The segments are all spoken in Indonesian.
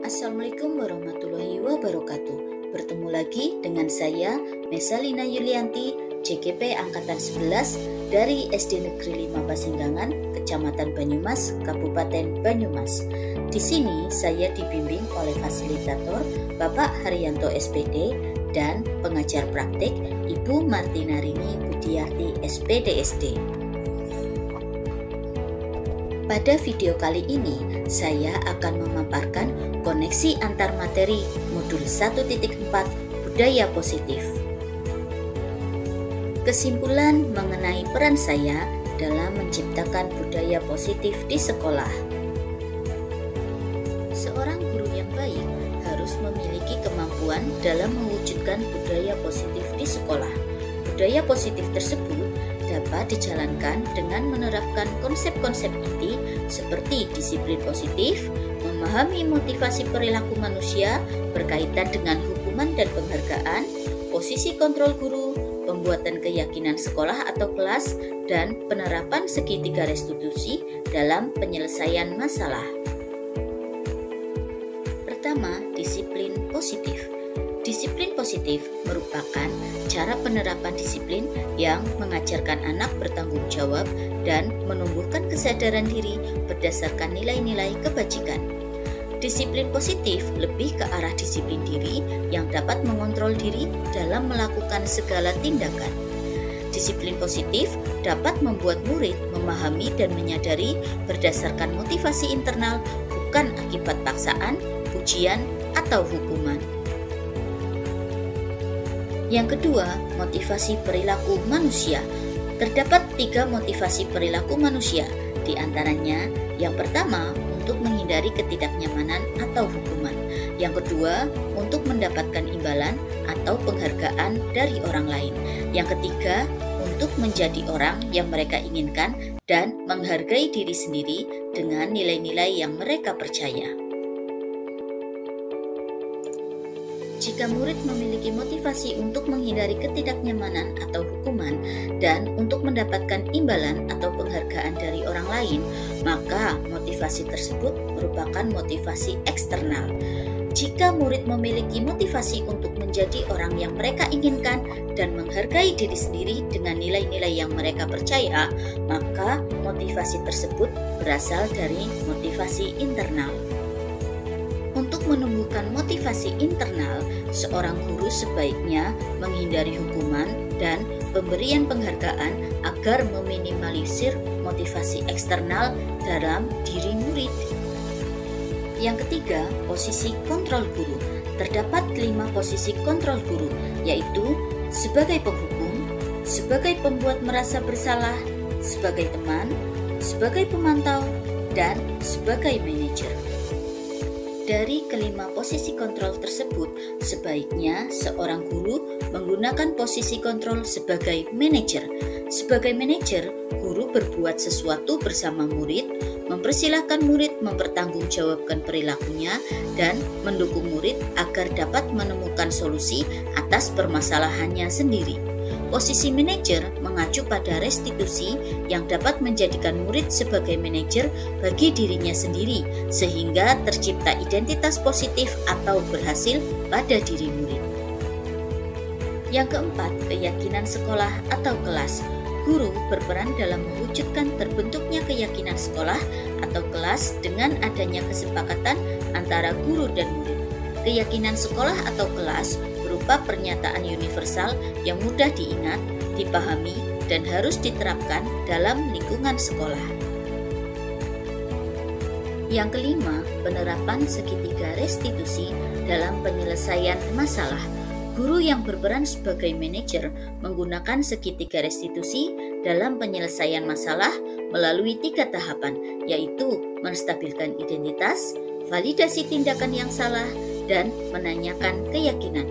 Assalamualaikum warahmatullahi wabarakatuh. Bertemu lagi dengan saya, Mesalina Yulianti, JGP Angkatan 11 dari SD Negeri 5 Pasinggangan, Kecamatan Banyumas, Kabupaten Banyumas. Di sini saya dibimbing oleh fasilitator Bapak Haryanto SPD dan pengajar praktik Ibu Martinarini Budiarti SPDSD. Pada video kali ini, saya akan memaparkan koneksi antar materi modul 1.4 Budaya Positif. Kesimpulan mengenai peran saya dalam menciptakan budaya positif di sekolah. Seorang guru yang baik harus memiliki kemampuan dalam mewujudkan budaya positif di sekolah. Budaya positif tersebut dapat dijalankan dengan menerapkan konsep-konsep inti seperti disiplin positif, memahami motivasi perilaku manusia berkaitan dengan hukuman dan penghargaan, posisi kontrol guru, pembuatan keyakinan sekolah atau kelas, dan penerapan segitiga restitusi dalam penyelesaian masalah. Pertama, disiplin positif. Disiplin positif merupakan cara penerapan disiplin yang mengajarkan anak bertanggung jawab dan menumbuhkan kesadaran diri berdasarkan nilai-nilai kebajikan. Disiplin positif lebih ke arah disiplin diri yang dapat mengontrol diri dalam melakukan segala tindakan. Disiplin positif dapat membuat murid memahami dan menyadari berdasarkan motivasi internal, bukan akibat paksaan, pujian, atau hukuman. Yang kedua, motivasi perilaku manusia. Terdapat 3 motivasi perilaku manusia, di antaranya yang pertama untuk menghindari ketidaknyamanan atau hukuman, yang kedua untuk mendapatkan imbalan atau penghargaan dari orang lain, yang ketiga untuk menjadi orang yang mereka inginkan dan menghargai diri sendiri dengan nilai-nilai yang mereka percaya. Jika murid memiliki motivasi untuk menghindari ketidaknyamanan atau hukuman dan untuk mendapatkan imbalan atau penghargaan dari orang lain, maka motivasi tersebut merupakan motivasi eksternal. Jika murid memiliki motivasi untuk menjadi orang yang mereka inginkan dan menghargai diri sendiri dengan nilai-nilai yang mereka percaya, maka motivasi tersebut berasal dari motivasi internal. Untuk menumbuhkan motivasi internal, seorang guru sebaiknya menghindari hukuman dan pemberian penghargaan agar meminimalisir motivasi eksternal dalam diri murid. Yang ketiga, posisi kontrol guru. Terdapat 5 posisi kontrol guru, yaitu sebagai penghukum, sebagai pembuat merasa bersalah, sebagai teman, sebagai pemantau, dan sebagai manajer. Dari kelima posisi kontrol tersebut, sebaiknya seorang guru menggunakan posisi kontrol sebagai manajer. Sebagai manajer, guru berbuat sesuatu bersama murid, mempersilahkan murid mempertanggungjawabkan perilakunya, dan mendukung murid agar dapat menemukan solusi atas permasalahannya sendiri. Posisi manajer mengacu pada restitusi yang dapat menjadikan murid sebagai manajer bagi dirinya sendiri, sehingga tercipta identitas positif atau berhasil pada diri murid. Yang keempat, keyakinan sekolah atau kelas. Guru berperan dalam mewujudkan terbentuknya keyakinan sekolah atau kelas dengan adanya kesepakatan antara guru dan murid. Keyakinan sekolah atau kelas berupa pernyataan universal yang mudah diingat, dipahami, dan harus diterapkan dalam lingkungan sekolah. Yang kelima, penerapan segitiga restitusi dalam penyelesaian masalah. Guru yang berperan sebagai manajer menggunakan segitiga restitusi dalam penyelesaian masalah melalui 3 tahapan, yaitu menstabilkan identitas, validasi tindakan yang salah, dan menanyakan keyakinan.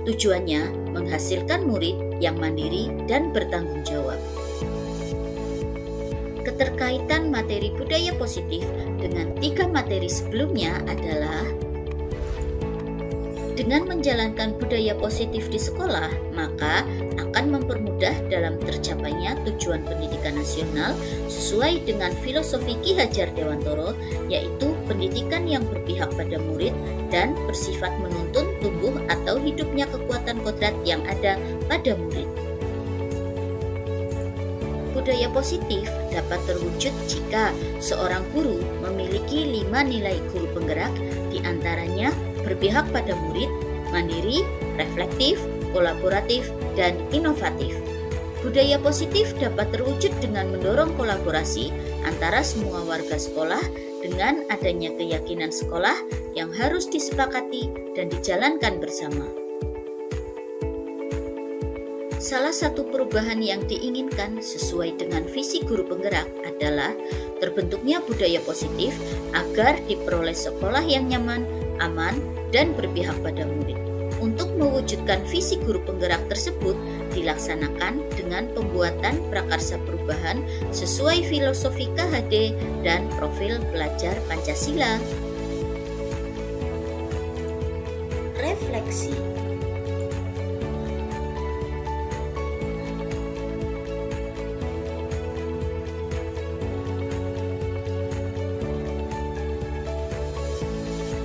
Tujuannya menghasilkan murid yang mandiri dan bertanggung jawab. Keterkaitan materi budaya positif dengan 3 materi sebelumnya adalah Dengan menjalankan budaya positif di sekolah, maka akan mempermudah dalam tercapainya tujuan pendidikan nasional sesuai dengan filosofi Ki Hajar Dewantoro, yaitu pendidikan yang berpihak pada murid dan bersifat menuntun tumbuh atau hidupnya kekuatan kodrat yang ada pada murid. Budaya positif dapat terwujud jika seorang guru memiliki 5 nilai guru penggerak, diantaranya berpihak pada murid, mandiri, reflektif, kolaboratif, dan inovatif. Budaya positif dapat terwujud dengan mendorong kolaborasi antara semua warga sekolah dengan adanya keyakinan sekolah yang harus disepakati dan dijalankan bersama. Salah satu perubahan yang diinginkan sesuai dengan visi guru penggerak adalah terbentuknya budaya positif agar diperoleh sekolah yang nyaman, aman, dan berpihak pada murid. Untuk mewujudkan visi guru penggerak tersebut dilaksanakan dengan pembuatan prakarsa perubahan sesuai filosofi KHD dan profil pelajar Pancasila. Refleksi.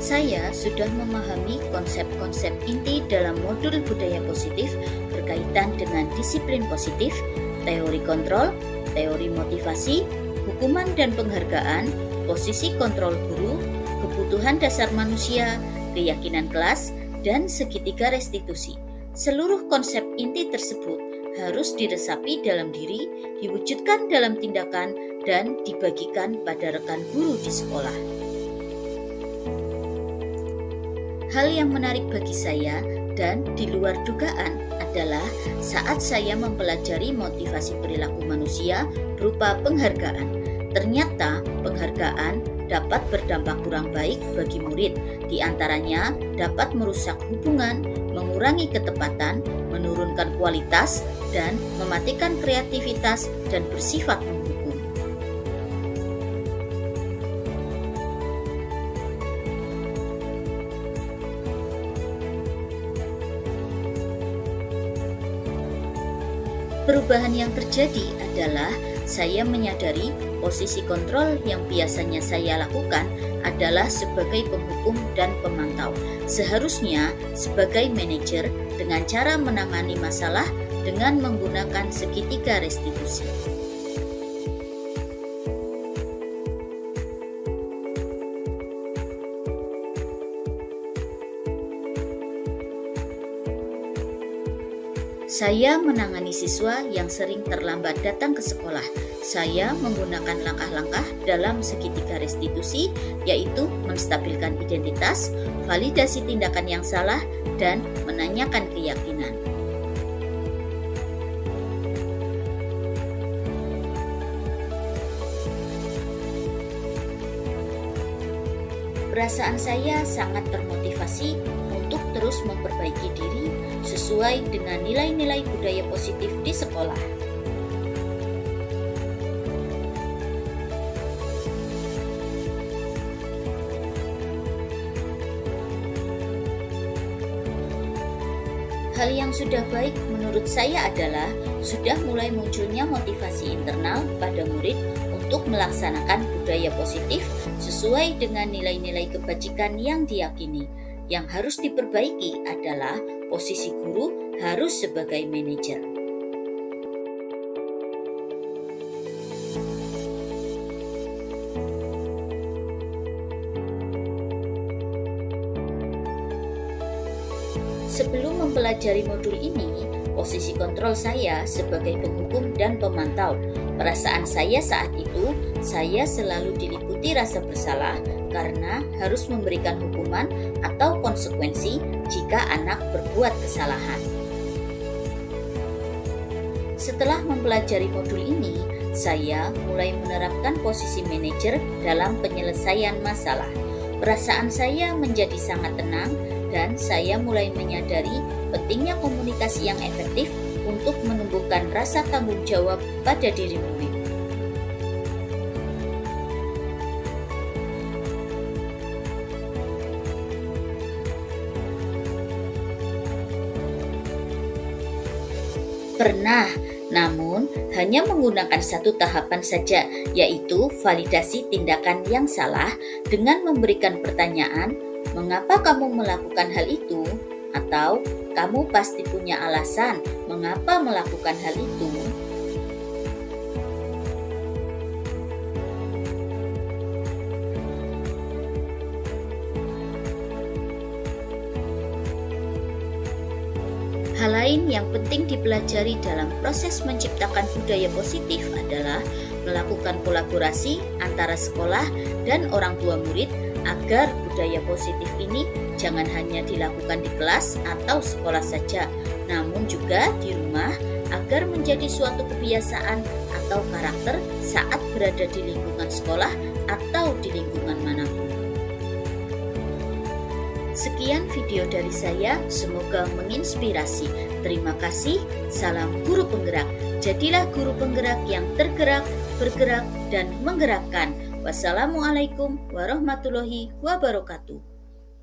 Saya sudah memahami konsep-konsep inti dalam modul budaya positif berkaitan dengan disiplin positif, teori kontrol, teori motivasi, hukuman dan penghargaan, posisi kontrol guru, kebutuhan dasar manusia, keyakinan kelas, dan segitiga restitusi. Seluruh konsep inti tersebut harus diresapi dalam diri, diwujudkan dalam tindakan, dan dibagikan pada rekan guru di sekolah. Hal yang menarik bagi saya dan di luar dugaan adalah saat saya mempelajari motivasi perilaku manusia berupa penghargaan. Ternyata penghargaan dapat berdampak kurang baik bagi murid, di antaranya dapat merusak hubungan, mengurangi ketepatan, menurunkan kualitas, dan mematikan kreativitas dan bersifat menghukum. Perubahan yang terjadi adalah saya menyadari posisi kontrol yang biasanya saya lakukan adalah sebagai penghukum dan pemantau. Seharusnya sebagai manajer dengan cara menangani masalah dengan menggunakan segitiga restitusi. Saya menangani siswa yang sering terlambat datang ke sekolah. Saya menggunakan langkah-langkah dalam segitiga restitusi, yaitu menstabilkan identitas, validasi tindakan yang salah, dan menanyakan keyakinan. Perasaan saya sangat termotivasi untuk terus memperbaiki diri sesuai dengan nilai-nilai budaya positif di sekolah. Hal yang sudah baik menurut saya adalah sudah mulai munculnya motivasi internal pada murid untuk melaksanakan budaya positif sesuai dengan nilai-nilai kebajikan yang diyakini. Yang harus diperbaiki adalah posisi guru harus sebagai manajer. Sebelum mempelajari modul ini, posisi kontrol saya sebagai penghukum dan pemantau. Perasaan saya saat itu, saya selalu diliputi rasa bersalah karena harus memberikan hukuman atau konsekuensi jika anak berbuat kesalahan. Setelah mempelajari modul ini, saya mulai menerapkan posisi manajer dalam penyelesaian masalah. Perasaan saya menjadi sangat tenang dan saya mulai menyadari pentingnya komunikasi yang efektif untuk menumbuhkan rasa tanggung jawab pada diri murid. Pernah, namun hanya menggunakan satu tahapan saja, yaitu validasi tindakan yang salah dengan memberikan pertanyaan, "Mengapa kamu melakukan hal itu?" atau "Kamu pasti punya alasan mengapa melakukan hal itu." Hal lain yang penting dipelajari dalam proses menciptakan budaya positif adalah melakukan kolaborasi antara sekolah dan orang tua murid agar budaya positif ini jangan hanya dilakukan di kelas atau sekolah saja, namun juga di rumah agar menjadi suatu kebiasaan atau karakter saat berada di lingkungan sekolah atau di lingkungan manapun. Sekian video dari saya, semoga menginspirasi. Terima kasih, salam guru penggerak. Jadilah guru penggerak yang tergerak, bergerak, dan menggerakkan. Wassalamualaikum warahmatullahi wabarakatuh.